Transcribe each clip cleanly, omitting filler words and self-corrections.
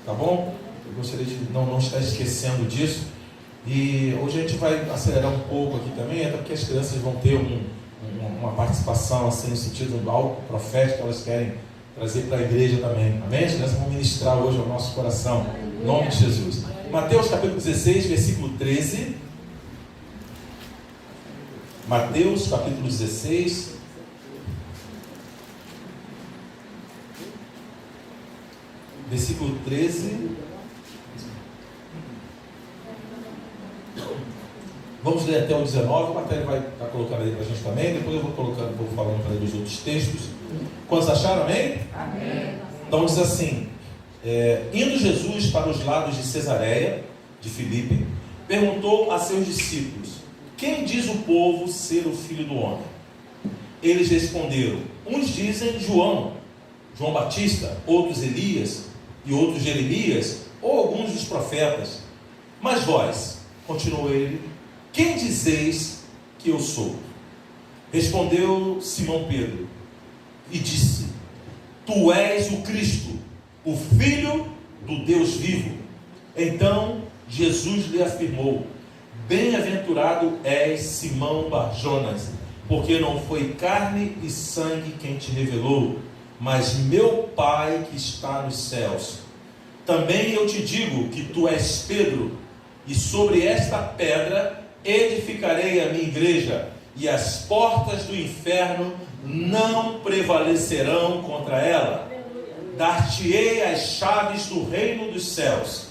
tá bom? Eu gostaria de não estar esquecendo disso. E hoje a gente vai acelerar um pouco aqui também, até porque as crianças vão ter uma participação assim, no sentido do algo profético que elas querem trazer para a igreja também. Amém? As crianças vão ministrar hoje ao nosso coração, em nome de Jesus. Mateus capítulo 16, versículo 13. Mateus capítulo 16, versículo 13. Vamos ler até o 19, a matéria vai estar colocando aí para a gente também, depois eu vou falando para ele os outros textos. Quantos acharam, amém? Amém. Então diz assim, indo Jesus para os lados de Cesareia, de Filipe, perguntou a seus discípulos: quem diz o povo ser o Filho do Homem? Eles responderam: uns dizem João Batista, outros Elias, e outros Jeremias, ou alguns dos profetas. Mas vós, continuou ele, quem dizeis que eu sou? Respondeu Simão Pedro e disse: tu és o Cristo, o Filho do Deus vivo. Então Jesus lhe afirmou: bem-aventurado és, Simão Bar-Jonas, porque não foi carne e sangue quem te revelou, mas meu Pai que está nos céus. Também eu te digo que tu és Pedro, e sobre esta pedra edificarei a minha igreja, e as portas do inferno não prevalecerão contra ela. Dar-te-ei as chaves do reino dos céus,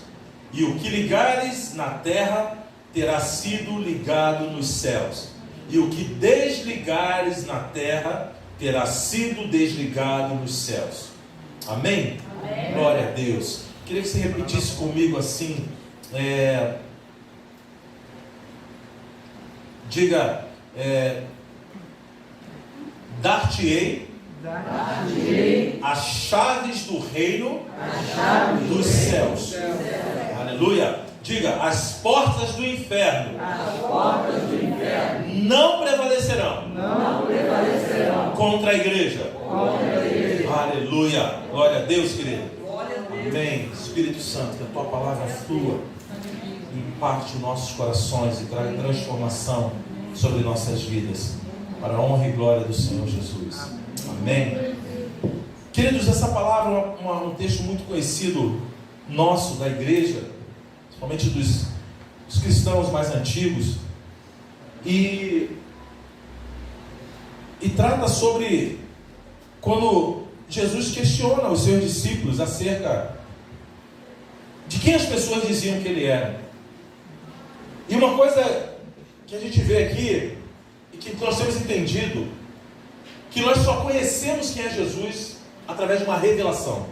e o que ligares na terra terá sido ligado nos céus, e o que desligares na terra terá sido desligado nos céus. Amém? Amém. Glória a Deus. Queria que você repetisse comigo assim, diga, dar-te-ei as chaves do reino dos céus. Aleluia. Diga, as portas do inferno não prevalecerão contra a igreja. Aleluia. Glória a Deus, querido. Amém. Espírito Santo, que a tua palavra flua, impacte nossos corações e traga transformação sobre nossas vidas, para a honra e glória do Senhor Jesus. Amém. Queridos, essa palavra é um texto muito conhecido nosso, da igreja, principalmente dos cristãos mais antigos, e trata sobre quando Jesus questiona os seus discípulos acerca de quem as pessoas diziam que ele era. E uma coisa que a gente vê aqui, e que nós temos entendido, que nós só conhecemos quem é Jesus através de uma revelação.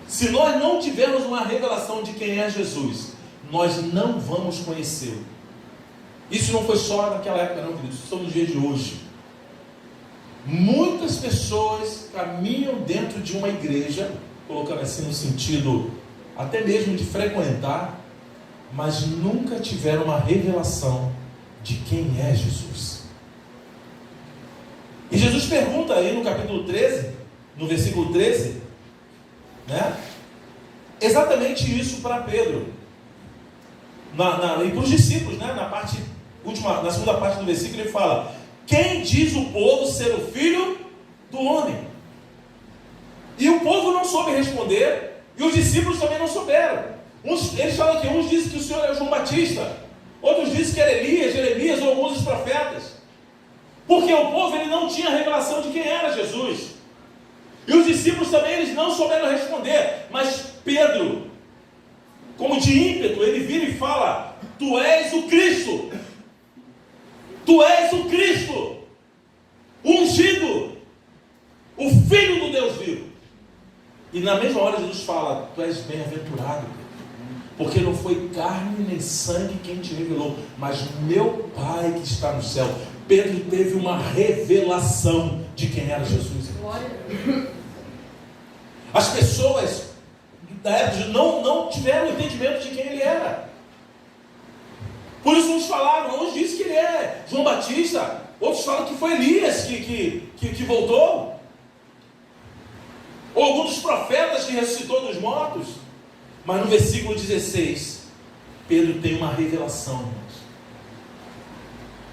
Se nós não tivermos uma revelação de quem é Jesus, nós não vamos conhecê-lo. Isso não foi só naquela época não, queridos, isso nos dias de hoje. Muitas pessoas caminham dentro de uma igreja, colocando assim no sentido até mesmo de frequentar, mas nunca tiveram uma revelação de quem é Jesus. E Jesus pergunta aí no capítulo 13, no versículo 13, né? Exatamente isso para Pedro e para os discípulos, né? Na segunda parte do versículo ele fala: quem diz o povo ser o Filho do Homem? E o povo não soube responder, e os discípulos também não souberam. Eles falam que uns dizem que o Senhor é João Batista, outros dizem que era Elias, Jeremias ou alguns dos profetas, porque o povo ele não tinha revelação de quem era Jesus. E os discípulos também eles não souberam responder. Mas Pedro, como de ímpeto, ele vira e fala: tu és o Cristo, tu és o Cristo, o ungido, o Filho do Deus vivo. E na mesma hora Jesus fala: tu és bem-aventurado, porque não foi carne nem sangue quem te revelou, mas meu Pai que está no céu. Pedro teve uma revelação de quem era Jesus. As pessoas da época não tiveram entendimento de quem ele era. Por isso uns falaram, uns dizem que ele é João Batista, outros falam que foi Elias que voltou. ou algum dos profetas que ressuscitou dos mortos. Mas no versículo 16, Pedro tem uma revelação, irmãos.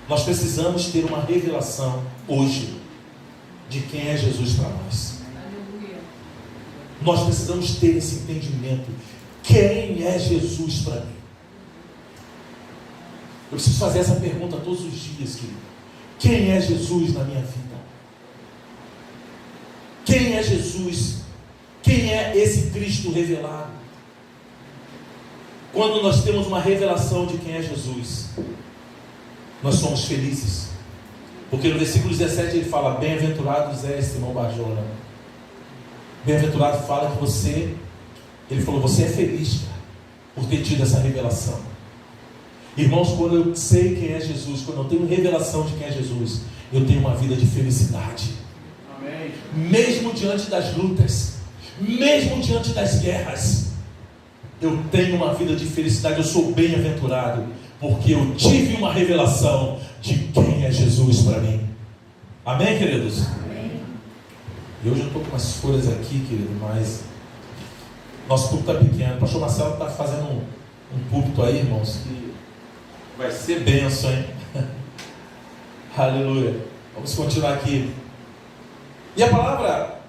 Nós precisamos ter uma revelação hoje de quem é Jesus para nós. Nós precisamos ter esse entendimento. Quem é Jesus para mim? Eu preciso fazer essa pergunta todos os dias, querido. Quem é Jesus na minha vida? Quem é Jesus? Quem é esse Cristo revelado? Quando nós temos uma revelação de quem é Jesus, nós somos felizes. Porque no versículo 17 ele fala: bem-aventurados é Simão Barjona. Bem-aventurado fala que você, ele falou, você é feliz, cara, por ter tido essa revelação. Irmãos, quando eu sei quem é Jesus, quando eu tenho revelação de quem é Jesus, eu tenho uma vida de felicidade. Amém. Mesmo diante das lutas, mesmo diante das guerras, eu tenho uma vida de felicidade. Eu sou bem-aventurado porque eu tive uma revelação de quem é Jesus para mim. Amém, queridos? Amém. E hoje eu estou com umas folhas aqui, querido, mas nosso púlpito está pequeno. O pastor Marcelo está fazendo um púlpito aí, irmãos, que vai ser bênção, hein? Aleluia. Vamos continuar aqui. E a palavra,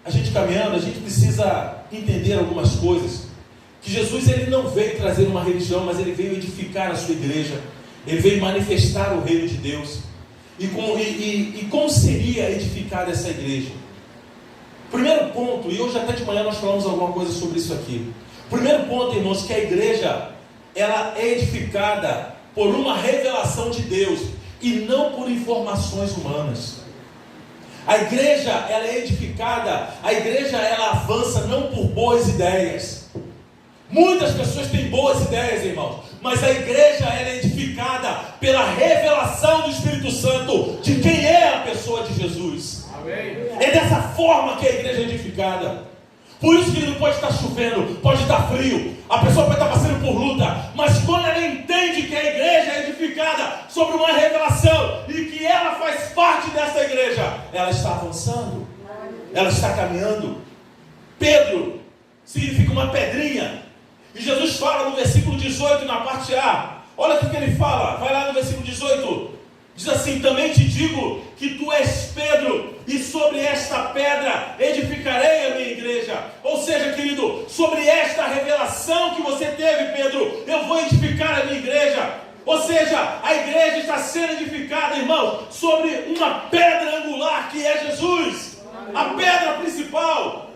a gente caminhando, a gente precisa entender algumas coisas. Que Jesus, ele não veio trazer uma religião, mas ele veio edificar a sua igreja. Ele veio manifestar o reino de Deus. E como seria edificar essa igreja? Primeiro ponto, e hoje até de manhã nós falamos alguma coisa sobre isso aqui. Primeiro ponto, irmãos, que a igreja, ela é edificada por uma revelação de Deus e não por informações humanas. A igreja, ela é edificada, a igreja, ela avança não por boas ideias. Muitas pessoas têm boas ideias, irmãos, mas a igreja, ela é edificada pela revelação do Espírito Santo de quem é a pessoa de Jesus. Amém. É dessa forma que a igreja é edificada. Por isso que não pode estar chovendo, pode estar frio, a pessoa pode estar passando por luta, mas quando ela entende que a igreja é edificada sobre uma revelação e que ela faz parte dessa igreja, ela está avançando, ela está caminhando. Pedro significa uma pedrinha. E Jesus fala no versículo 18, na parte A. Olha o que ele fala. Vai lá no versículo 18. Diz assim: também te digo que tu és Pedro, e sobre esta pedra edificarei a minha igreja. Ou seja, querido, sobre esta revelação que você teve, Pedro, eu vou edificar a minha igreja. Ou seja, a igreja está sendo edificada, irmão, sobre uma pedra angular que é Jesus. A pedra principal.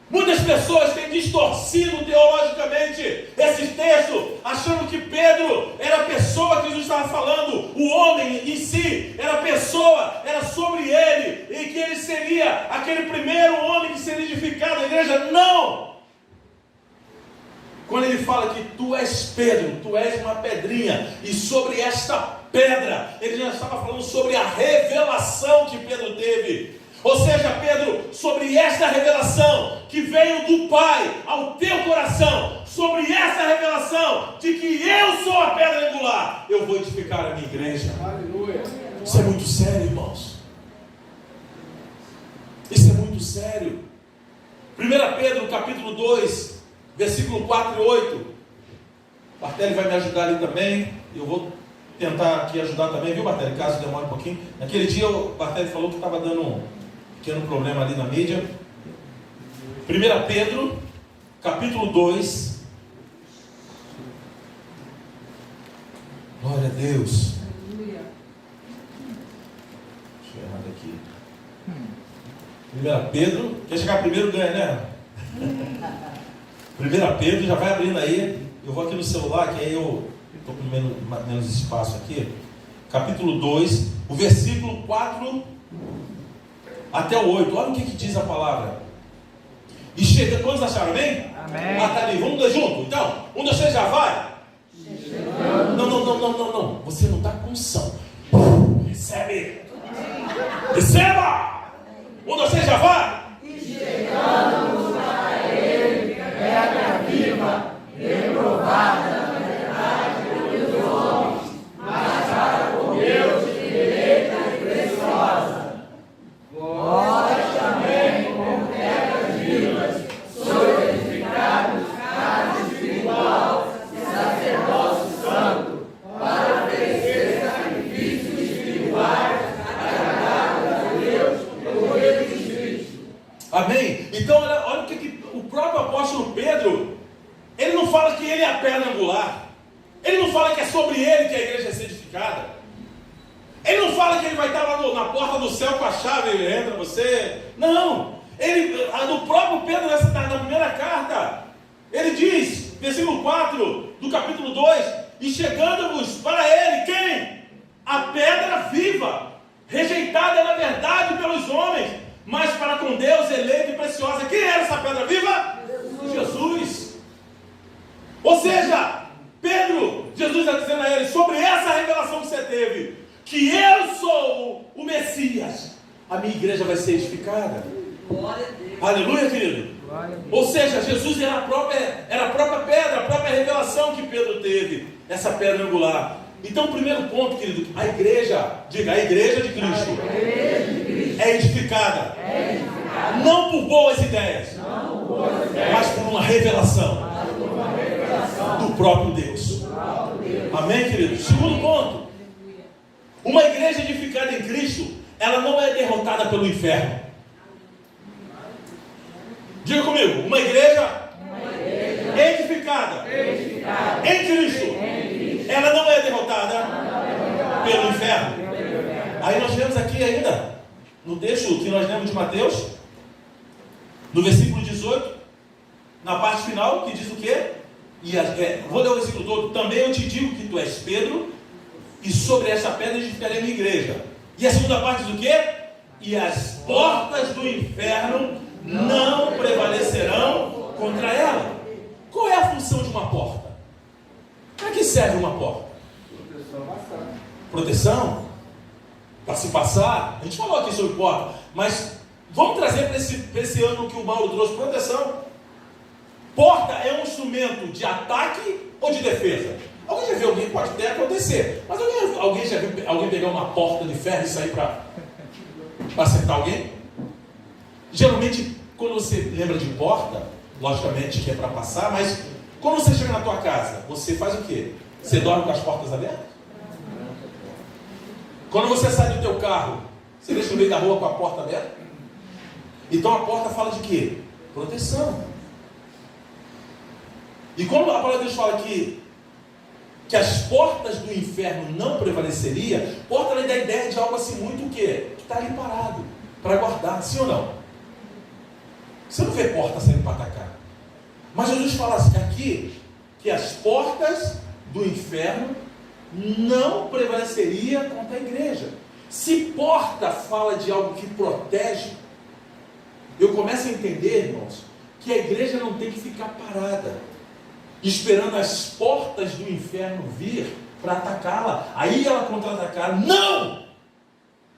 Muitas pessoas têm distorcido teologicamente esse texto, achando que Pedro era a pessoa que Jesus estava falando, o homem em si, era a pessoa, era sobre ele, e que ele seria aquele primeiro homem que seria edificado a igreja. Não! Quando ele fala que tu és Pedro, tu és uma pedrinha, e sobre esta pedra, ele já estava falando sobre a revelação que Pedro teve. Ou seja, Pedro, sobre esta revelação que veio do Pai ao teu coração, sobre essa revelação de que eu sou a pedra angular, eu vou edificar a minha igreja. Aleluia. Isso é muito sério, irmãos. Isso é muito sério. 1 Pedro, capítulo 2, versículo 4 e 8. O Bartelli vai me ajudar ali também. Eu vou tentar aqui ajudar também, viu, Bartelli? Caso demore um pouquinho. Naquele dia o Bartelli falou que estava dando um problema ali na mídia. 1 Pedro, capítulo 2. Glória a Deus. Deixa eu errar aqui. 1 Pedro, quer chegar primeiro ganha, né? 1 Pedro, já vai abrindo aí. Eu vou aqui no celular, que aí eu estou com menos espaço aqui. Capítulo 2, o versículo 4 até o 8, olha o que diz a palavra. E chega, quantos acharam, amém? Amém. Ah, tá ali, vamos dois juntos? Então, 1, 2, 3, já vai. Não. Você não está com unção. Recebe. Receba. 1, 2, 3, já vai. E chegamos a ele, pedra viva, reprovada na verdade pelos homens, mas para com Deus direita e preciosa. Vós também, como pedra olha o que o próprio apóstolo Pedro, ele não fala que ele é a pedra angular. Ele não fala que é sobre ele que a igreja vai ser edificada. Ele não fala que ele vai estar lá na porta do céu com a chave, ele entra, você... Não. No próprio Pedro, na primeira carta, ele diz, versículo 4 do capítulo 2, e chegando-vos para ele, quem? A pedra viva, rejeitada na verdade pelos homens, mas para com Deus eleita e preciosa. Quem era essa pedra viva? Jesus. Ou seja, Jesus está dizendo a ele, sobre essa revelação que você teve, que eu sou o Messias, a minha igreja vai ser edificada. Glória a Deus. Aleluia, querido. Ou seja, Jesus era a própria pedra, a própria revelação que Pedro teve, essa pedra angular. Então, o primeiro ponto, querido, a igreja, diga, a igreja de Cristo, é edificada. Não por boas ideias, mas por uma revelação do próprio Deus. Amém, querido? Segundo ponto, uma igreja edificada em Cristo, ela não é derrotada pelo inferno. Diga comigo, uma igreja edificada em Cristo, ela não é derrotada pelo inferno. Aí nós vemos aqui ainda, no texto que nós lemos de Mateus, no versículo 18, na parte final, que diz o quê? Vou ler o versículo todo. Também eu te digo que tu és Pedro, e sobre esta pedra edificarei a minha igreja. E a segunda parte do quê? E as portas do inferno não prevalecerão contra ela. Qual é a função de uma porta? Para que serve uma porta? Proteção? Para se passar? A gente falou aqui sobre porta, mas vamos trazer para esse ano que o Mauro trouxe, proteção. Porta é um instrumento de ataque ou de defesa? Alguém já viu alguém? Pode até acontecer, mas alguém já viu alguém pegar uma porta de ferro e sair para acertar alguém? Geralmente, quando você lembra de porta, logicamente que é para passar, mas quando você chega na tua casa, você faz o quê? Você dorme com as portas abertas? Quando você sai do teu carro, você deixa no meio da rua com a porta aberta? Então a porta fala de quê? Proteção. E quando a palavra de Deus fala que as portas do inferno não prevaleceria, porta ela dá a ideia de algo assim muito o quê? Que está ali parado, para guardar, sim ou não? Você não vê porta saindo para atacar. Mas Jesus fala assim, aqui, que as portas do inferno não prevaleceria contra a igreja. Se porta fala de algo que protege, eu começo a entender, irmãos, que a igreja não tem que ficar parada, esperando as portas do inferno vir para atacá-la. Aí ela contra-atacar. Não!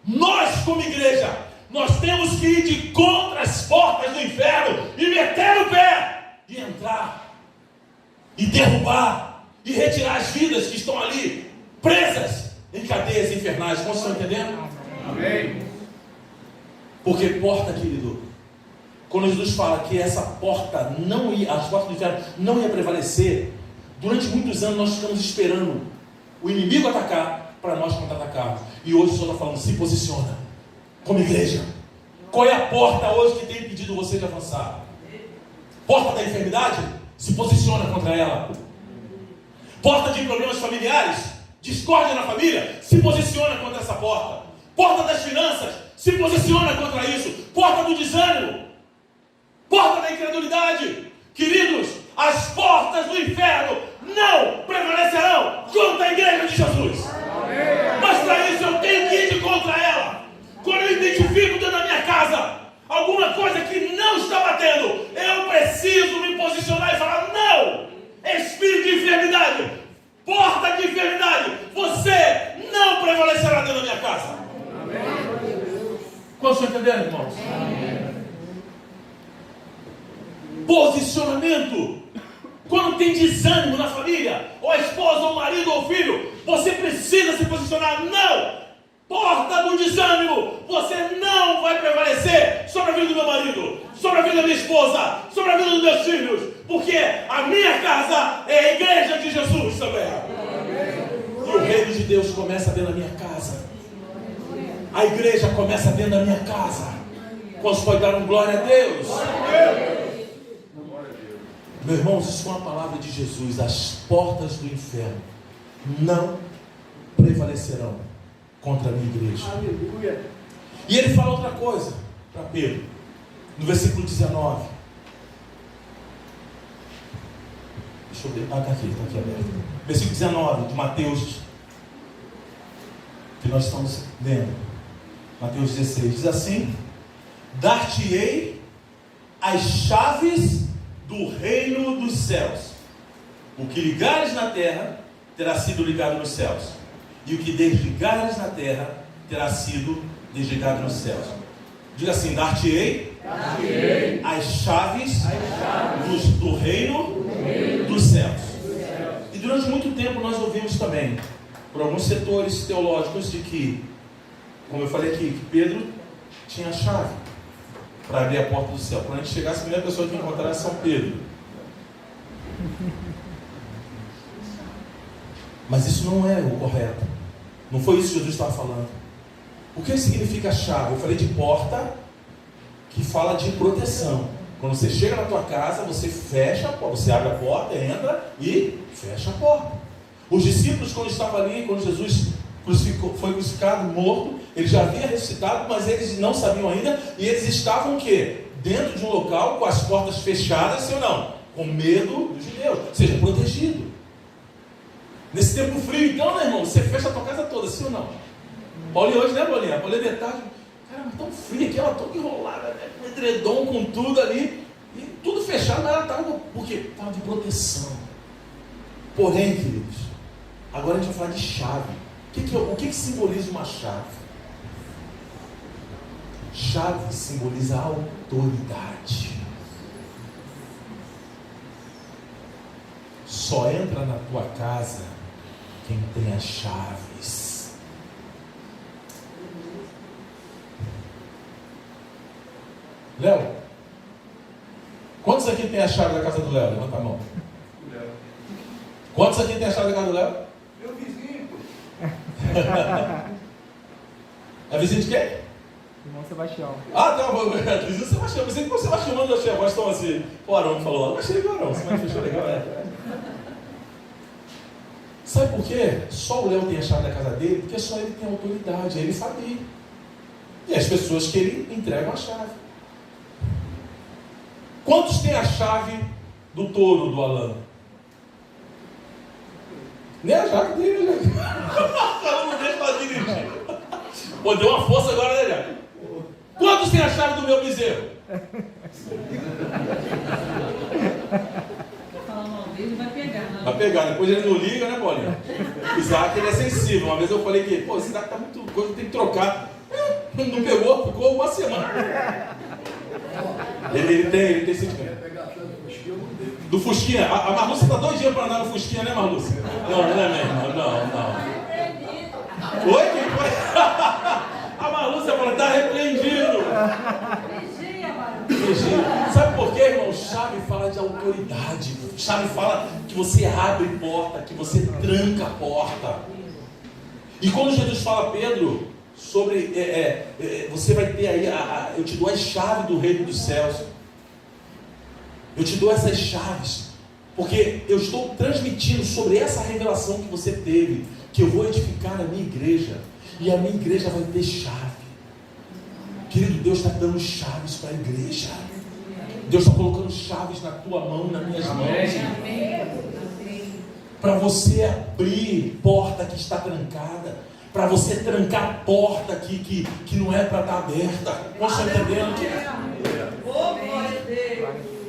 Nós, como igreja, nós temos que ir de contra as portas do inferno e meter o pé e entrar e derrubar e retirar as vidas que estão ali presas em cadeias infernais. Como vocês estão entendendo? Amém. Porque porta, querido, quando Jesus fala que essa porta não ia, as portas do inferno não ia prevalecer, durante muitos anos nós ficamos esperando o inimigo atacar para nós contra-atacarmos. E hoje o Senhor está falando, se posiciona como igreja. Qual é a porta hoje que tem impedido você de avançar? Porta da enfermidade? Se posiciona contra ela. Porta de problemas familiares? Discórdia na família? Se posiciona contra essa porta. Porta das finanças? Se posiciona contra isso. Porta do desânimo? Porta da incredulidade? Queridos, as portas do inferno não prevalecerão contra a igreja de Jesus. Mas para isso eu tenho que ir de contra ela. Quando eu identifico dentro da minha casa alguma coisa que não está batendo, eu preciso me posicionar e falar, não, espírito de enfermidade, porta de enfermidade, você não prevalecerá dentro da minha casa. Quantos estão entendendo, irmãos? Posicionamento. Quando tem desânimo na família, ou a esposa, ou o marido, ou o filho, você precisa se posicionar. Não! Porta do desânimo, você não vai prevalecer sobre a vida do meu marido, sobre a vida da minha esposa, sobre a vida dos meus filhos, porque a minha casa é a igreja de Jesus também. E o reino de Deus começa dentro da minha casa. A igreja começa dentro da minha casa. Quantos pode dar glória a Deus? Meus irmãos, isso foi uma palavra de Jesus. As portas do inferno não prevalecerão contra a minha igreja. Aleluia. E ele fala outra coisa para Pedro, no versículo 19. Deixa eu ver. Está aqui aberto. Versículo 19 de Mateus, que nós estamos lendo. Mateus 16 diz assim: dar-te-ei as chaves do reino dos céus. O que ligares na terra terá sido ligado nos céus, e o que desligares na terra terá sido desligado nos céus. Diga assim: dar-te-ei as chaves do reino dos céus. E durante muito tempo nós ouvimos também, por alguns setores teológicos, de que, como eu falei aqui, que Pedro tinha a chave para abrir a porta do céu. Quando a gente chegasse, a primeira pessoa que encontrar é São Pedro. Mas isso não é o correto. Não foi isso que Jesus estava falando. O que significa chave? Eu falei de porta, que fala de proteção. Quando você chega na tua casa, você fecha a porta, você abre a porta, entra e fecha a porta. Os discípulos, quando estavam ali, quando Jesus foi crucificado, morto, ele já havia ressuscitado, mas eles não sabiam ainda, e eles estavam o quê? Dentro de um local com as portas fechadas, sim ou não? Com medo dos judeus, ou seja, protegido. Nesse tempo frio, então, né, irmão, você fecha a tua casa toda, sim ou não? Paulinho hoje, né, Paulinho? Paulinho de tarde, cara, tão frio aqui, ela toda enrolada, né, com edredom, com tudo ali, e tudo fechado, mas ela estava, por quê? Estava de proteção. Porém, queridos, agora a gente vai falar de chave. O que simboliza uma chave? Chave simboliza a autoridade. Só entra na tua casa quem tem as chaves. Léo, quantos aqui tem a chave da casa do Léo? Levanta a mão. Quantos aqui tem a chave da casa do Léo? Meu vizinho. É vizinho de quem? Irmão Sebastião. Ah, tá, vizinho Sebastião. Pensei que o Sebastião não achei a voz tão assim. O Arão falou, não achei legal não, se manifestou legal, Sabe por quê? Só o Léo tem a chave da casa dele, porque só ele tem autoridade, ele sabia. E as pessoas que ele entregam a chave. Quantos têm a chave do touro do Alan? Nem a chave dele, né? Não deixa pra dirigir. Pô, deu uma força agora, né, Jack? Quantos têm a chave do meu bezerro? Falar mal dele vai pegar, né? Vai pegar, depois ele não liga, né, Paulinho? Isaac, ele é sensível. Uma vez eu falei que, pô, esse Isaac tá muito coisa, tem que trocar. Não pegou, ficou uma semana. Ele tem sentimento. Do Fusquinha. A Marlúcia tá 2 dias para andar no Fusquinha, né, Marlúcia? Não é mesmo? Não. Oi, quem foi? A Marlúcia falou, tá repreendido. Vigia. Sabe por quê, irmão? Chave fala de autoridade. Chave fala que você abre porta, que você tranca a porta. E quando Jesus fala, Pedro, sobre você vai ter aí, eu te dou as chaves do reino dos céus. Eu te dou essas chaves, porque eu estou transmitindo sobre essa revelação que você teve, que eu vou edificar a minha igreja, e a minha igreja vai ter chave. Querido, Deus está dando chaves para a igreja. Deus está colocando chaves na tua mão, nas minhas mãos. Para você abrir porta que está trancada, para você trancar a porta que não é para estar aberta. Nós estamos entendendo?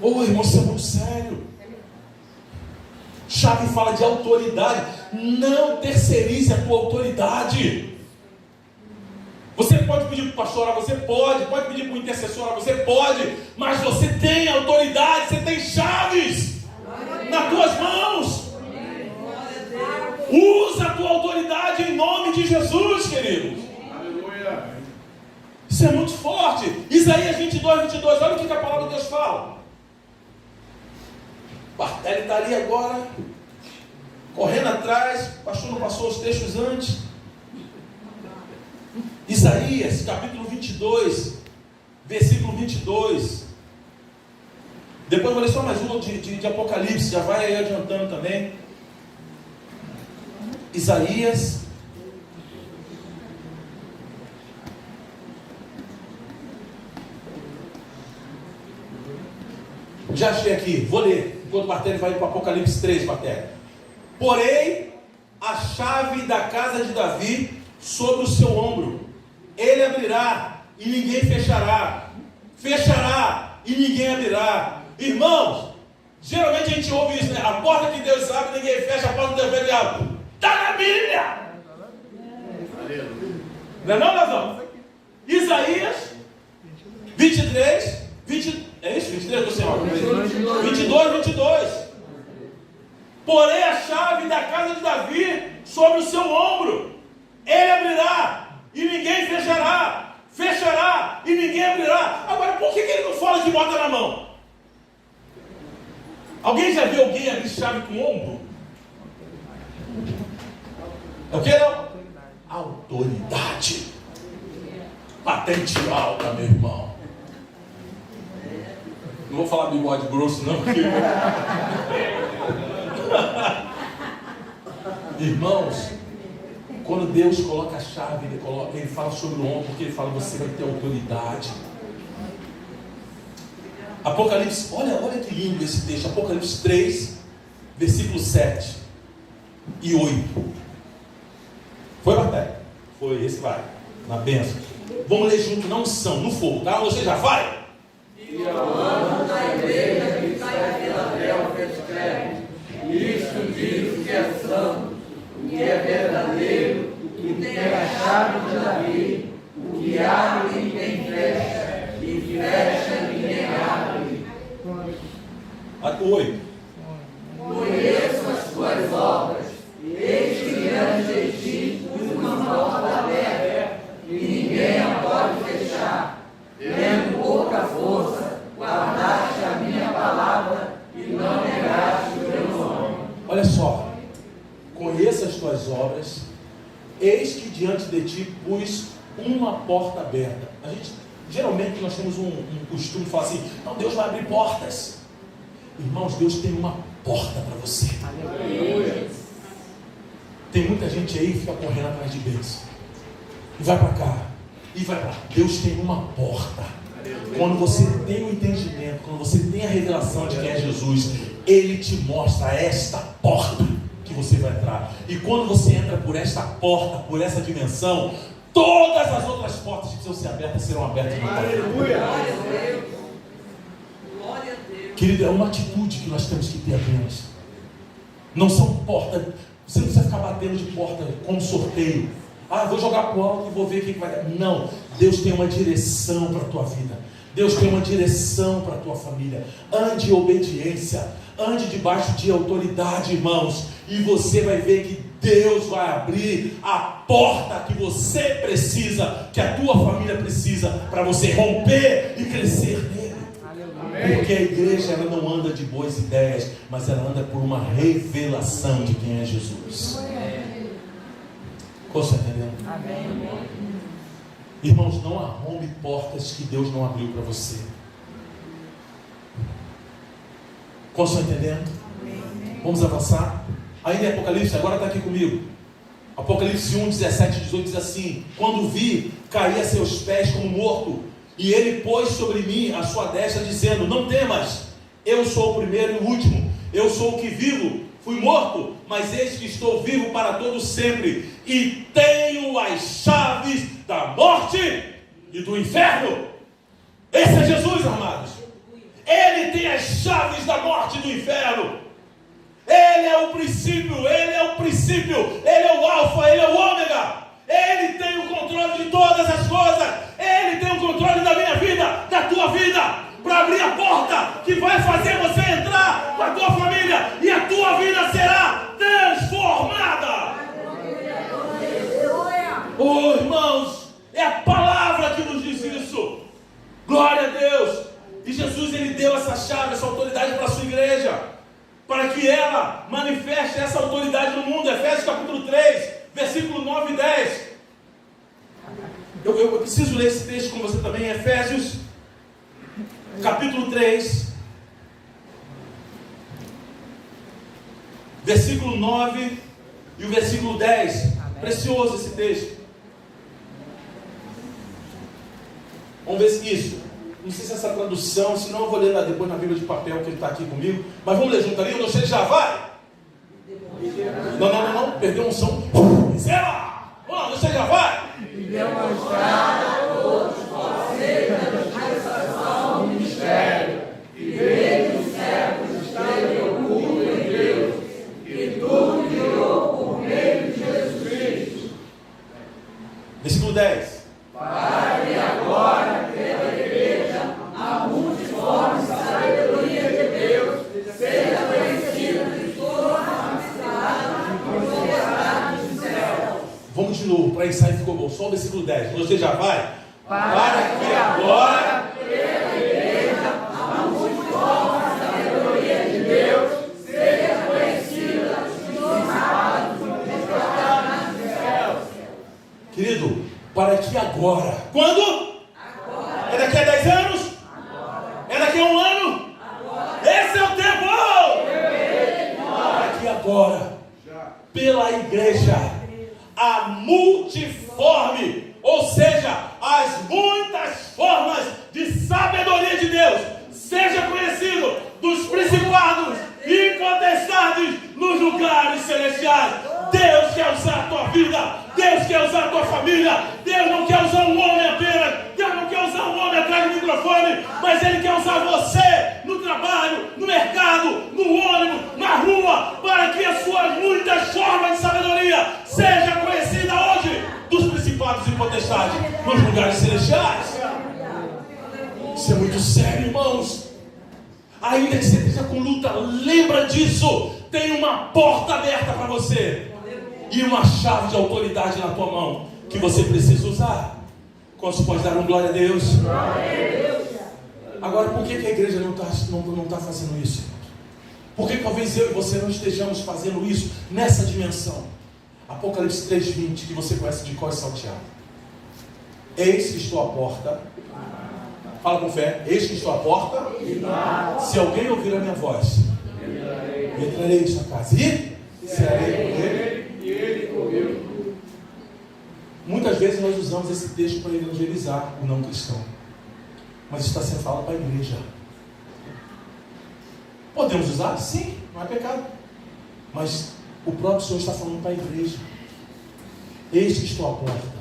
Ô, irmão, isso é muito sério. Chave fala de autoridade. Não terceirize a tua autoridade. Você pode pedir para o pastor orar, você pode pedir para o intercessor orar, você pode, mas você tem autoridade, você tem chaves nas tuas mãos. Usa a tua autoridade em nome de Jesus, queridos. Isso é muito forte. Isaías 22, olha o que a palavra de Deus fala. Bartelli está ali agora, correndo atrás. O pastor não passou os textos antes. Isaías, capítulo 22, versículo 22. Depois eu vou ler só mais um de Apocalipse, já vai aí adiantando também. Isaías. Já achei aqui, vou ler, enquanto o Martelli vai para o Apocalipse 3, Martelli. Porém, a chave da casa de Davi sobre o seu ombro. Ele abrirá e ninguém fechará. Fechará e ninguém abrirá. Irmãos, geralmente a gente ouve isso, né? A porta que Deus abre, ninguém fecha, a porta que Deus abre. Está na Bíblia! Não é não, Lazão? Isaías 23, 20, é isso? 23 do Senhor? 22. Porém a chave da casa de Davi sobre o seu ombro. Ele abrirá e ninguém fechará. Fechará e ninguém abrirá. Agora, por que ele não fala de bota na mão? Alguém já viu alguém abrir chave com ombro? É o que não? Autoridade. Patente alta, meu irmão. Não vou falar bigode grosso, não, porque... Irmãos, quando Deus coloca a chave, ele fala sobre o ombro, porque ele fala, você vai ter autoridade. Apocalipse, olha que lindo esse texto. Apocalipse 3, versículo 7 e 8. Foi, Martelli? Foi, esse vai. Na bênção. Vamos ler junto, na unção, no fogo, tá? Você já vai? E ao anjo da igreja que está em Filadélfia escreve: isto diz o que é santo, o que é verdadeiro, o que tem a chave de Davi, o que abre ninguém fecha, e fecha ninguém abre. 8. Conheço as tuas obras, eis que diante de ti pus uma porta aberta, e ninguém a pode fechar. Tendo pouca força, guardaste a minha palavra e não negaste o meu nome. Olha só, conheça as tuas obras, eis que diante de ti pus uma porta aberta. A gente, geralmente nós temos um costume de falar assim, não, Deus vai abrir portas. Irmãos, Deus tem uma porta para você. Aleluia. Tem muita gente aí que fica correndo atrás de bênção. E vai para cá, e vai para lá. Deus tem uma porta. Quando você tem o entendimento, quando você tem a revelação de quem é Jesus, Ele te mostra esta porta que você vai entrar. E quando você entra por esta porta, por essa dimensão, todas as outras portas que precisam ser abertas serão abertas no Aleluia. Glória a Deus. Querido, é uma atitude que nós temos que ter apenas. Não são portas. Você não precisa ficar batendo de porta como sorteio. Ah, vou jogar pro alto e vou ver o que vai dar. Não, Deus tem uma direção para a tua vida. Deus tem uma direção para a tua família. Ande em obediência, ande debaixo de autoridade, irmãos, e você vai ver que Deus vai abrir a porta que você precisa, que a tua família precisa, para você romper e crescer nele. Porque a igreja, ela não anda de boas ideias, mas ela anda por uma revelação de quem é Jesus. Você está entendendo? Amém. Irmãos, não arrombe portas que Deus não abriu para você. Você está entendendo? Vamos avançar? Ainda em Apocalipse, agora está aqui comigo. Apocalipse 1, 17 e 18 diz assim: quando vi, caí a seus pés como morto, e ele pôs sobre mim a sua destra, dizendo: não temas, eu sou o primeiro e o último, eu sou o que vivo. Fui morto, mas eis que estou vivo para todo sempre, e tenho as chaves da morte e do inferno. Esse é Jesus, amados. Ele tem as chaves da morte e do inferno. Ele é o princípio, ele é o alfa, ele é o ômega. Ele tem o controle de todas as coisas. Ele tem o controle da minha vida, da tua vida, para abrir a porta que vai fazer você entrar com a tua família, e a tua vida será transformada. Oh, irmãos, é a palavra que nos diz isso. Glória a Deus. E Jesus, ele deu essa chave, essa autoridade para a sua igreja, para que ela manifeste essa autoridade no mundo. Efésios capítulo 3, versículo 9 e 10. Eu preciso ler esse texto com você também. Efésios capítulo 3, versículo 9 e o versículo 10. Precioso esse texto. Vamos ver se isso. Não sei se essa tradução, senão eu vou ler depois na Bíblia de papel que ele está aqui comigo. Mas vamos ler junto ali. O Deus já vai. Não. Perdeu um som. Receba! Vamos lá, Deus já vai. E demonstrar a todos vocês a dispensação do mistério, que desde os séculos esteve oculto em Deus, que tudo criou por meio de Jesus Cristo. Versículo 10. Para que agora, pela igreja, a multiforme sabedoria de Deus seja conhecida de toda a amizade e potestade do céu. Vamos de novo, para ensaiar ficou bom. Só o versículo 10. Você já vai? Para que agora, pela igreja, a multiforme sabedoria de Deus seja conhecida de toda a potestade do céu. Querido, para que agora. Quando? Agora. É daqui a 10 anos? Agora. É daqui a 1 ano? Agora. Esse é o tempo! Para que agora, pela igreja, a multiforme, ou seja, as muitas formas de sabedoria de Deus, seja conhecido dos principados e potestades nos lugares celestiais. Deus quer usar a tua vida, Deus quer usar a tua família. Deus não quer usar um homem apenas, Deus não quer usar um homem atrás do microfone, mas Ele quer usar você no trabalho, no mercado, no ônibus, na rua, para que as suas muitas formas de sabedoria seja conhecida hoje dos principados e potestades nos lugares celestiais. Isso é muito sério, irmãos. Ainda que você esteja com luta, lembra disso. Tem uma porta aberta para você e uma chave de autoridade na tua mão que você precisa usar. Quantos pode dar glória a Deus? Agora, por que a igreja não está fazendo isso? Por que talvez eu e você não estejamos fazendo isso nessa dimensão? Apocalipse 3:20, que você conhece de cor salteado. Eis que estou à porta. Fala com fé. Eis que estou à porta. Se alguém ouvir a minha voz, entrarei em sua casa e serei com ele. E ele correu. Muitas vezes nós usamos esse texto para evangelizar o não cristão, mas está sendo falado para a igreja. Podemos usar? Sim, não é pecado, mas o próprio Senhor está falando para a igreja. Eis que estou à porta.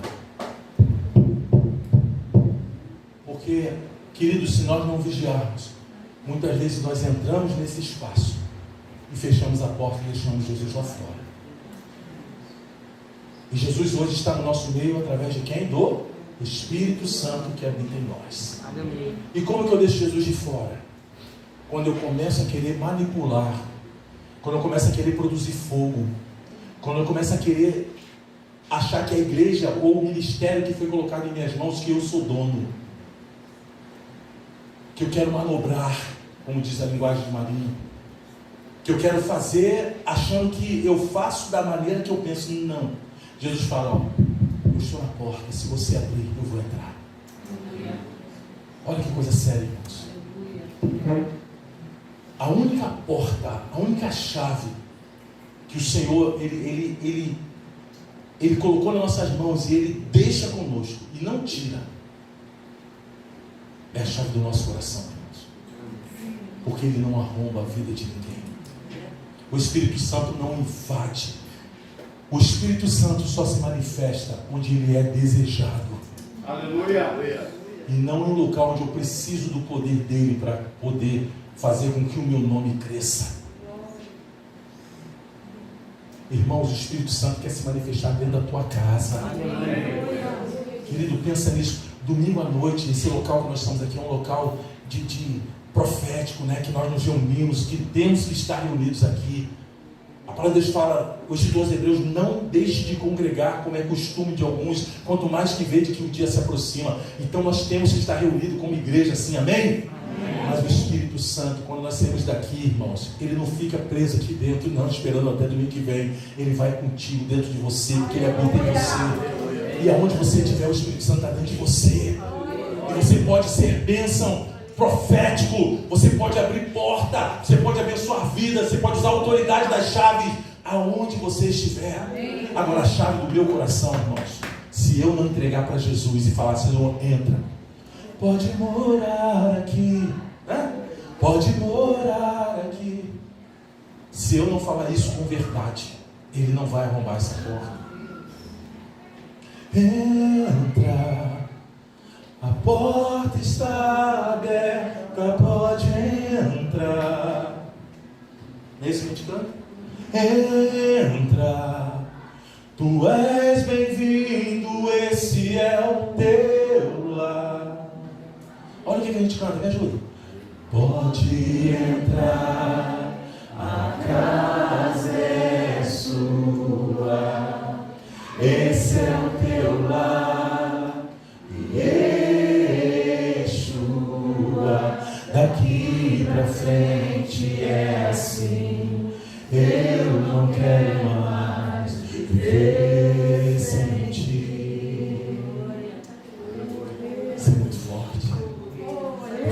Porque, queridos, se nós não vigiarmos, muitas vezes nós entramos nesse espaço e fechamos a porta e deixamos Jesus lá fora. E Jesus hoje está no nosso meio através de quem? Do Espírito Santo que habita em nós. Aleluia. E como que eu deixo Jesus de fora? Quando eu começo a querer manipular, quando eu começo a querer produzir fogo, quando eu começo a querer achar que a igreja ou o ministério que foi colocado em minhas mãos, que eu sou dono, que eu quero manobrar, como diz a linguagem de Marinho, que eu quero fazer achando que eu faço da maneira que eu penso. Não. Jesus fala, ó, eu estou na porta, se você abrir, eu vou entrar. Olha que coisa séria, irmãos. A única porta, a única chave que o Senhor, Ele colocou nas nossas mãos e Ele deixa conosco e não tira, é a chave do nosso coração, irmãos. Porque Ele não arromba a vida de ninguém. O Espírito Santo não invade. O Espírito Santo só se manifesta onde Ele é desejado. Aleluia. E não em um local onde eu preciso do poder dEle para poder fazer com que o meu nome cresça. Irmãos, o Espírito Santo quer se manifestar dentro da tua casa. Querido, pensa nisso. Domingo à noite, esse local que nós estamos aqui é um local de profético, né? Que nós nos reunimos, que temos que estar reunidos aqui. A palavra de Deus fala, os escritores hebreus, não deixe de congregar, como é costume de alguns, quanto mais que vede que o dia se aproxima. Então nós temos que estar reunidos como igreja assim, amém? Mas o Espírito Santo, quando nós saímos daqui, irmãos, ele não fica preso aqui dentro, não, esperando até domingo que vem. Ele vai contigo, dentro de você, porque ele habita em você. E aonde você estiver, o Espírito Santo está dentro de você. E você pode ser bênção profético, você pode abrir porta, você pode abençoar a vida, você pode usar a autoridade das chaves aonde você estiver. Agora, a chave do meu coração, irmãos, se eu não entregar para Jesus e falar, Senhor, entra, pode morar aqui, né? Pode morar aqui. Se eu não falar isso com verdade, Ele não vai arrombar essa porta. Entra, a porta está aberta, pode entrar. Não é isso que a gente canta? Entra, tu és bem-vindo, esse é o teu lar. Olha o que a gente canta, me ajuda. Pode entrar, a casa é sua, esse é o teu lar, Yeshua, daqui pra frente é assim, eu não quero mais viver sem ti. Isso é muito forte.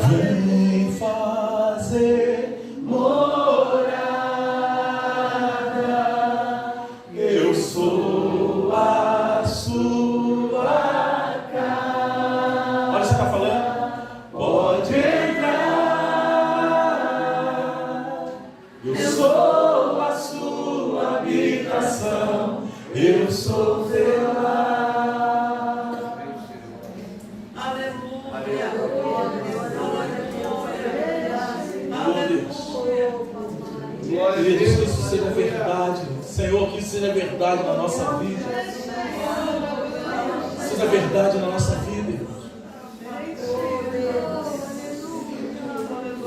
Vem fazer morada, eu sou a sua casa. Olha o que você está falando. Pode entrar, eu sou a sua habitação, eu sou teu lar. Queridos, que isso seja verdade, Senhor, que isso seja verdade na nossa vida, seja verdade na nossa vida, irmãos.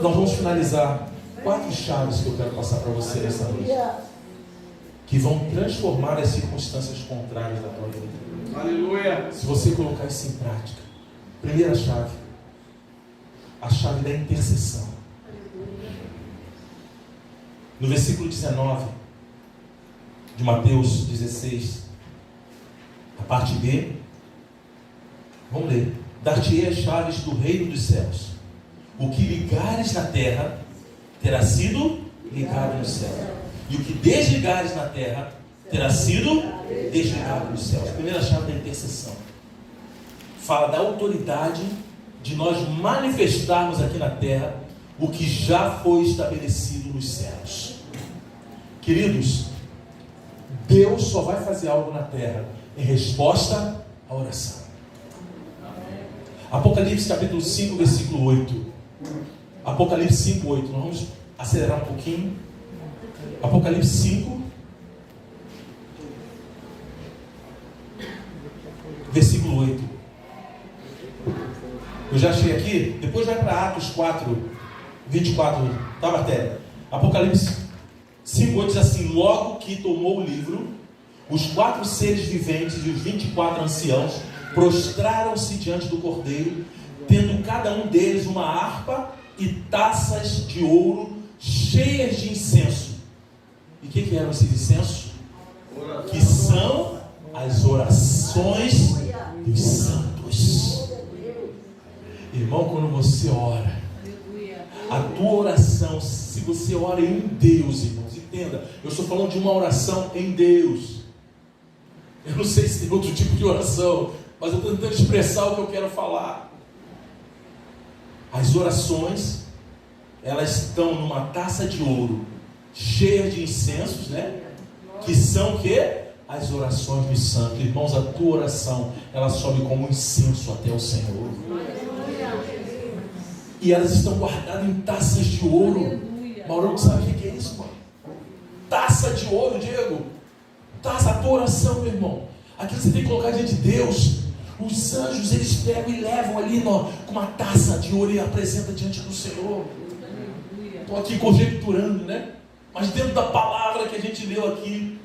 Nós vamos finalizar 4 chaves que eu quero passar para você nessa noite, que vão transformar as circunstâncias contrárias da tua vida. Aleluia. Se você colocar isso em prática. Primeira chave, a chave da intercessão. No versículo 19 de Mateus 16, a parte B, vamos ler. Dar-te-ei as chaves do reino dos céus. O que ligares na terra terá sido ligado no céu, e o que desligares na terra terá sido desligado nos céus. Primeira chave da intercessão. Fala da autoridade de nós manifestarmos aqui na terra o que já foi estabelecido nos céus. Queridos, Deus só vai fazer algo na terra em resposta à oração. Apocalipse capítulo 5, versículo 8. Apocalipse 5, 8. Nós vamos acelerar um pouquinho. Apocalipse 5, versículo 8. Eu já achei aqui. Depois vai para Atos 4, 24. Tá, matéria? Apocalipse 5, 8 diz assim: logo que tomou o livro, os 4 seres viventes e os 24 anciãos prostraram-se diante do Cordeiro, tendo cada um deles uma harpa e taças de ouro cheias de incenso. E o que eram esses incensos? Que são as orações dos santos. Irmão, quando você ora, a tua oração, se você ora em Deus, irmãos, entenda, eu estou falando de uma oração em Deus. Eu não sei se tem outro tipo de oração, mas eu estou tentando expressar o que eu quero falar. As orações, elas estão numa taça de ouro, cheia de incensos, né? Que são o quê? As orações dos santos. Irmãos, a tua oração, ela sobe como incenso até o Senhor. E elas estão guardadas em taças de ouro. Maurão, sabe o que é isso, mano? Taça de ouro, Diego. Taça, a tua oração, meu irmão. Aquilo você tem que colocar diante de Deus. Os anjos, eles pegam e levam ali com uma taça de ouro e apresentam diante do Senhor. Estou aqui conjecturando, né? Mas dentro da palavra que a gente leu aqui,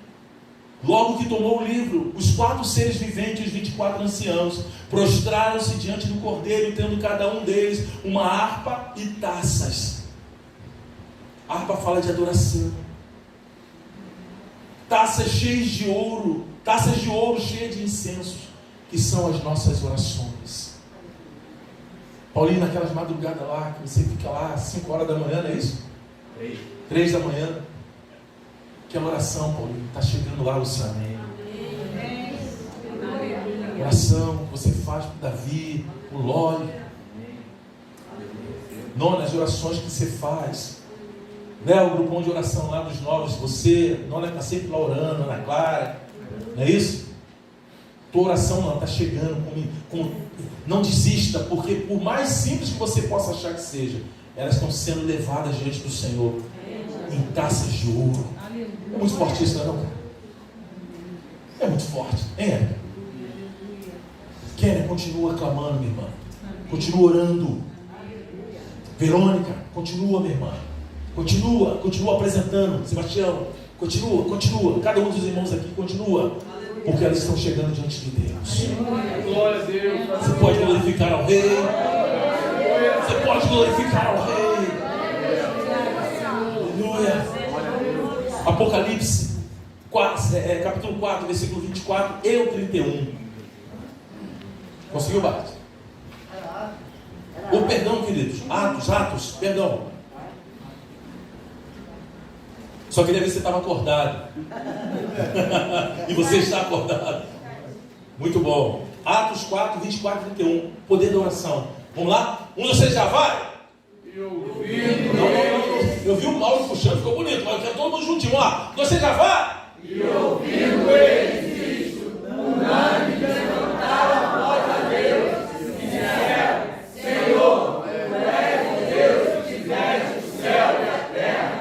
logo que tomou o livro, os 4 seres viventes e os 24 anciãos prostraram-se diante do Cordeiro, tendo cada um deles uma harpa e taças. A harpa fala de adoração. Taças cheias de ouro, taças de ouro cheias de incensos, que são as nossas orações. Paulinho, naquelas madrugadas lá, que você fica lá às 5 horas da manhã, não é isso? 3 da manhã. Aquela oração, Paulinho, está chegando lá, Luciano. Oração que você faz para o Davi, o Loli. Nona, as orações que você faz. Né? O grupão de oração lá dos novos, você, Nona está sempre lá orando, Ana Clara. Não é isso? Tua oração não, está chegando. Não desista, porque por mais simples que você possa achar que seja, elas estão sendo levadas diante do Senhor em taças de ouro. É muito forte isso, não é não, cara? É muito forte, hein? Kéria, continua clamando, minha irmã. Continua orando. Verônica, continua, minha irmã. Continua apresentando. Sebastião, continua. Cada um dos irmãos aqui continua. Porque elas estão chegando diante de Deus. Glória a Deus. Você pode glorificar ao Rei. Você pode glorificar ao Rei. Aleluia. Apocalipse 4, capítulo 4, versículo 24 e o 31. Conseguiu, Bart? Ou perdão, queridos. Atos, perdão. Só queria ver se você estava acordado. E você está acordado. Muito bom. Atos 4, 24 e 31. Poder da oração. Vamos lá? Um de vocês já vai? Não. Eu vi o Paulo puxando, ficou bonito. Mas eu quero todo mundo juntinho. Lá. Você já vai? E ouvindo eles isto, unânime levantaram a voz a Deus e disseram: Senhor, tu és o Deus que fizeste o céu e a terra,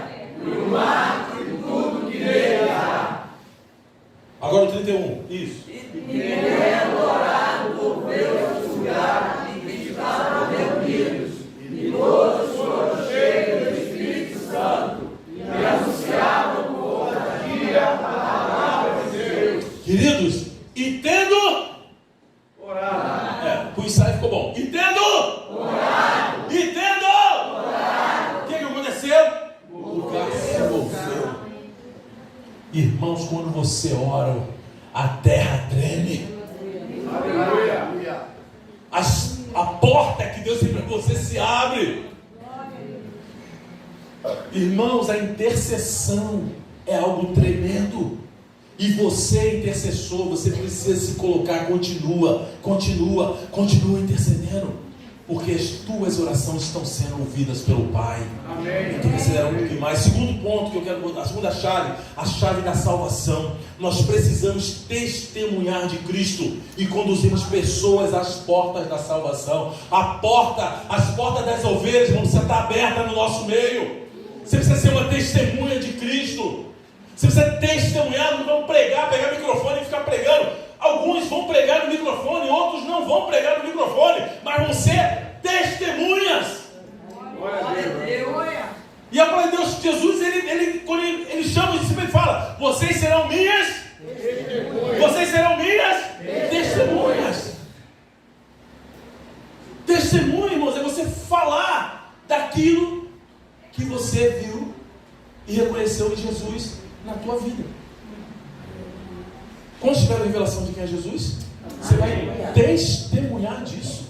e o mar e tudo que nele há. Agora o 31. Isso. E querendo orar por Deus no lugar em que estavam reunidos, e todos foram cheios do Espírito Santo, e anunciavam com ousadia a palavra de Deus. Queridos, e tendo Orar. o ensaio ficou bom. E tendo Orar. E tendo Orar. o que aconteceu? O lugar se moveu. Irmãos, quando você ora, a terra treme. Aleluia. A porta que Deus tem para você se abre. Irmãos, a intercessão é algo tremendo. E você, intercessor, você precisa se colocar, continua intercedendo. Porque as tuas orações estão sendo ouvidas pelo Pai. Amém. Então considera um pouquinho mais. Segundo ponto que eu quero, a segunda chave, a chave da salvação. Nós precisamos testemunhar de Cristo e conduzirmos pessoas às portas da salvação. As portas das ovelhas vão estar abertas no nosso meio. Você precisa ser uma testemunha de Cristo. Você precisa testemunhar, não vão pregar, pegar o microfone e ficar pregando. Alguns vão pregar no microfone, outros não vão pregar no microfone, mas vão ser testemunhas. Glória a Deus. E a palavra de Deus, Jesus, quando ele chama os discípulos, ele fala: vocês serão minhas testemunhas. Testemunha, irmãos, é você falar daquilo que você viu e reconheceu em Jesus na tua vida. Quando tiver a revelação de quem é Jesus, você vai testemunhar disso.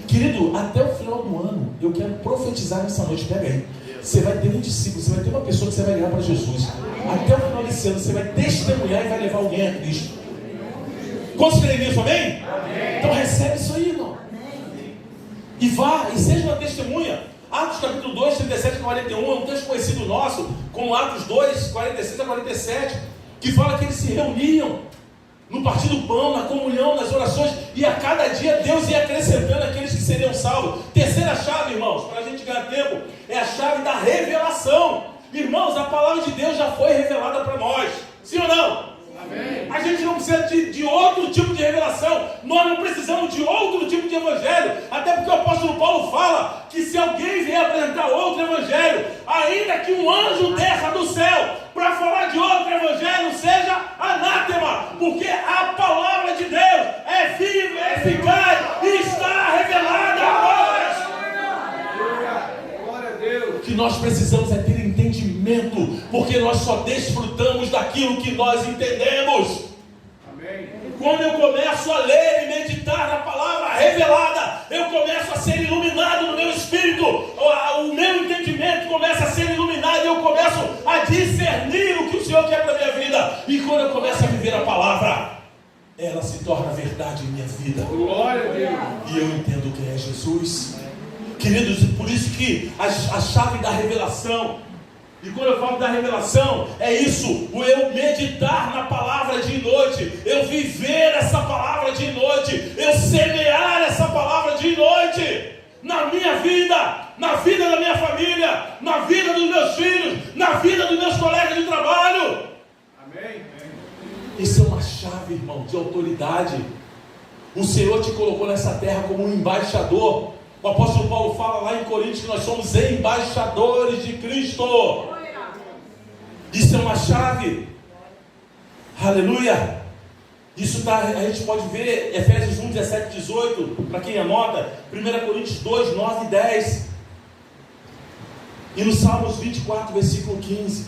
Querido, até o final do ano, eu quero profetizar nessa noite. Pega aí. Você vai ter um discípulo, você vai ter uma pessoa que você vai ligar para Jesus. Até o final desse ano, você vai testemunhar e vai levar alguém a Cristo. Quantos creem nisso, amém? Amém? Então recebe isso aí, irmão. E vá, e seja uma testemunha. Atos capítulo 2, 37 a 41, é um texto conhecido nosso, como Atos 2, 46 a 47, que fala que eles se reuniam no partir do pão, na comunhão, nas orações, e a cada dia Deus ia acrescentando aqueles que seriam salvos. Terceira chave, irmãos, para a gente ganhar tempo, é a chave da revelação. Irmãos, a palavra de Deus já foi revelada para nós, sim ou não? Amém. A gente não precisa de outro tipo de revelação, nós não precisamos de outro tipo de evangelho, até porque o apóstolo Paulo fala que se alguém vier apresentar outro evangelho, ainda que um anjo desça do céu para falar de outro evangelho, seja anátema, porque a palavra de Deus é viva, é eficaz e está revelada a nós. Glória a Deus. O que nós precisamos é ter entendimento, porque nós só desfrutamos daquilo que nós entendemos. Amém. Quando eu começo a ler e meditar na palavra revelada, eu começo a ser iluminado no meu espírito, o meu entendimento começa a ser iluminado e eu começo a discernir o que o Senhor quer para a minha vida. E quando eu começo a viver a palavra, ela se torna verdade em minha vida. Glória a Deus. E eu entendo quem é Jesus. Queridos, por isso que a chave da revelação, e quando eu falo da revelação, é isso, o eu meditar na palavra de noite, eu viver essa palavra de noite, eu semear essa palavra de noite, na minha vida, na vida da minha família, na vida dos meus filhos, na vida dos meus colegas de trabalho. Amém. Isso é uma chave, irmão, de autoridade. O Senhor te colocou nessa terra como um embaixador. O apóstolo Paulo fala lá em Coríntios que nós somos embaixadores de Cristo. Isso é uma chave. Aleluia. Isso tá, a gente pode ver Efésios 1, 17, 18, para quem anota, 1 Coríntios 2, 9 e 10. E no Salmos 24, versículo 15.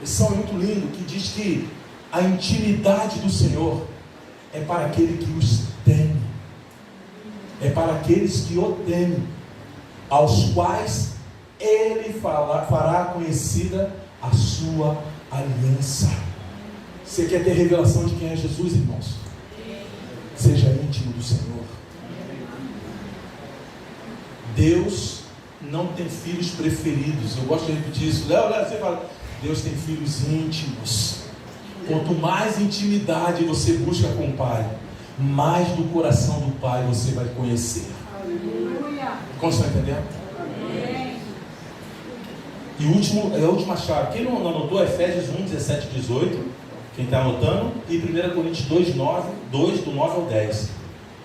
Esse salmo é muito lindo, que diz que a intimidade do Senhor é para aquele que os teme. É para aqueles que o temem, aos quais Ele fará conhecida a sua aliança. Você quer ter revelação de quem é Jesus, irmãos? Seja íntimo do Senhor. Deus não tem filhos preferidos. Eu gosto de repetir isso. Léo, você fala, Deus tem filhos íntimos. Quanto mais intimidade você busca com o Pai, mais do coração do Pai você vai conhecer. Como você está entendendo? E a última chave. Quem não anotou, Efésios 1, 17 e 18. Quem está anotando. E 1 Coríntios 2, 9, 2, do 9 ao 10.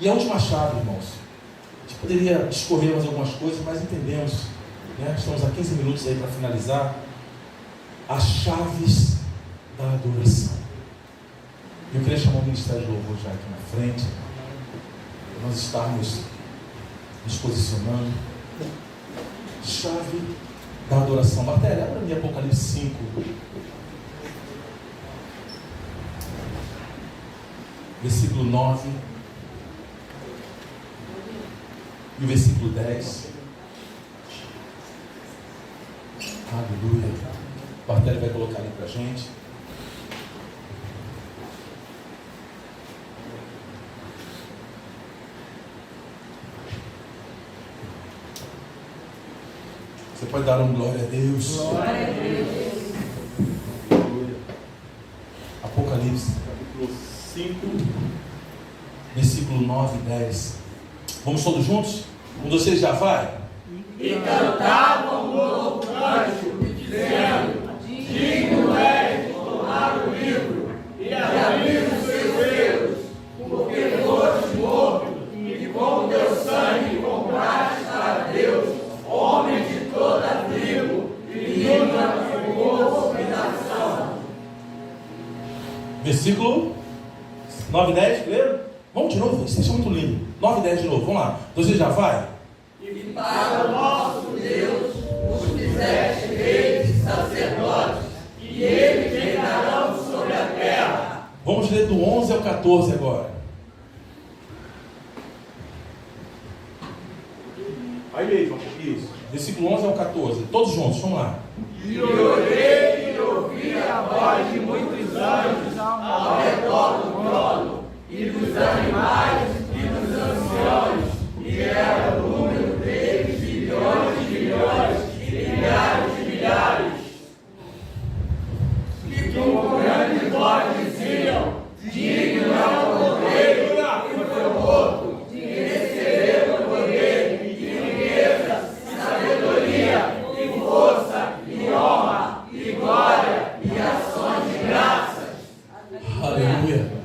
E a última chave, irmãos. A gente poderia discorrer mais algumas coisas, mas entendemos, né? Estamos a 15 minutos aí para finalizar. As chaves da adoração. Eu queria chamar o Ministério de Louvor já aqui na frente. Nós estamos nos posicionando. Chave da adoração. Matéria, abra em Apocalipse 5. Versículo 9. E o versículo 10. Aleluia. O Bartelli vai colocar ali para a gente. Você pode dar um glória a Deus. Glória a Deus. Apocalipse, capítulo 5, versículo 9 e 10. Vamos todos juntos? Um de vocês já vai? E cantavam um novo cântico, dizendo: digno és de tomar o livro e abrir os seus selos, porque foste morto e com teu sangue compraste para Deus homens de toda a tribo, língua, povo e nação. Versículo 9 e 10, leram? Vamos de novo, isso é muito lindo. 9 e 10 de novo, vamos lá. Você já vai? E para o nosso Deus os fizeste reis e sacerdotes, e eles reinarão sobre a terra. Vamos ler do 11 ao 14 agora. Aí mesmo, isso. Versículo 11 ao 14. Todos juntos, vamos lá. E orei e ouvi a voz de muitos anjos ao redor do trono, e dos animais e dos anciãos, e era o número deles bilhões de bilhões e milhares de milhares, que com grande voz diziam: digno é o cordeiro que foi morto, de receber o poder e riqueza, sabedoria e força e honra e glória e ações de graças. Aleluia.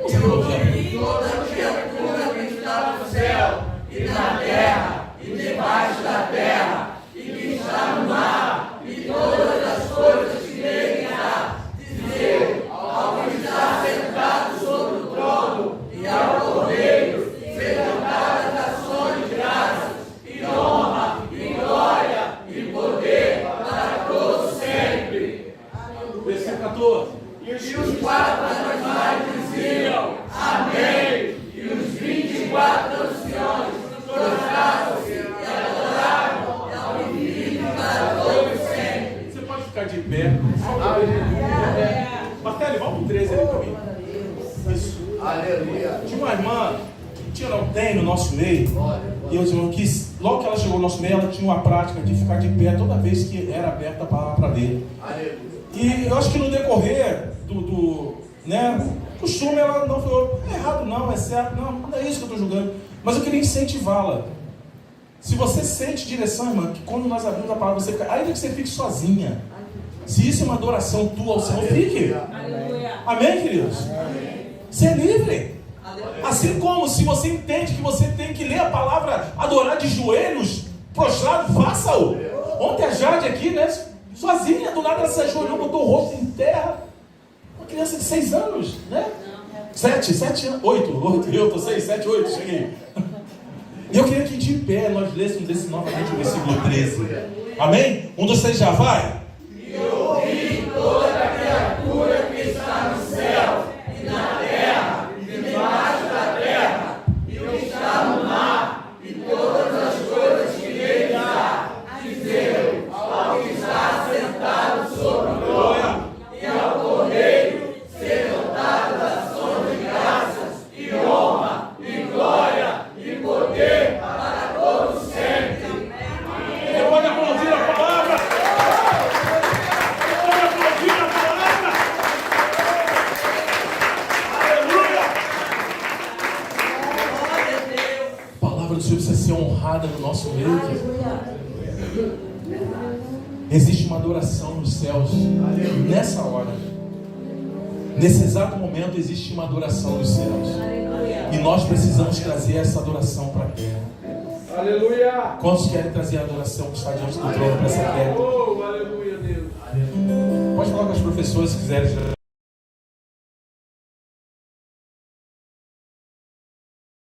E ouvi toda criatura que está no céu e na terra e debaixo da terra e que está no mar e todas as coisas que nele há, dizer ao que está sentado sobre o trono e ao Cordeiro sejam dadas ações de graças e honra e glória e poder para todos sempre. Versículo 14. E os quatro animais diziam: ficar de pé. Martelli, vamos pro 13 ali comigo. Isso. Aleluia. Tinha uma irmã que não tem no nosso meio. E eu disse, logo que ela chegou no nosso meio, ela tinha uma prática de ficar de pé toda vez que era aberta a palavra para ler. Aleluia. E eu acho que no decorrer do costume, ela não falou, é errado não, é certo, não é isso que eu estou julgando. Mas eu queria incentivá-la. Se você sente direção, irmã, que quando nós abrimos a palavra, você fica, ainda que você fique sozinha. Se isso é uma adoração tua ao Senhor, fique. Aleluia. Amém, queridos? Amém. Você é livre. Aleluia. Assim como se você entende que você tem que ler a palavra, adorar de joelhos, prostrado, faça-o. Ontem a Jade aqui, né, sozinha, do nada ela se ajoelhou, botou o rosto em terra. Uma criança de 6 anos, né? 7 anos, 8, eu tô 6, 7, 8, cheguei. E eu queria que de pé nós lêssemos esse novamente o versículo 13. Amém? 1, 2, 3, já vai. E ouvi toda a criatura que está no céu e na terra, e debaixo da terra, e o que está no mar, e todas as coisas que nele há, dizer ao que está sentado sobre o trono e ao Cordeiro, sejam dadas ações de graças e honra e glória e poder para todos sempre. Você pode aplaudir a palavra? Você pode aplaudir a palavra? Aleluia! A palavra do Senhor precisa ser honrada no nosso meio. Existe uma adoração nos céus nessa hora. Nesse exato momento existe uma adoração nos céus. E nós precisamos trazer essa adoração para a terra. Aleluia! Quantos querem trazer a adoração que está diante do trono para essa terra? Oh, aleluia, Deus. Pode falar com as professoras se quiserem.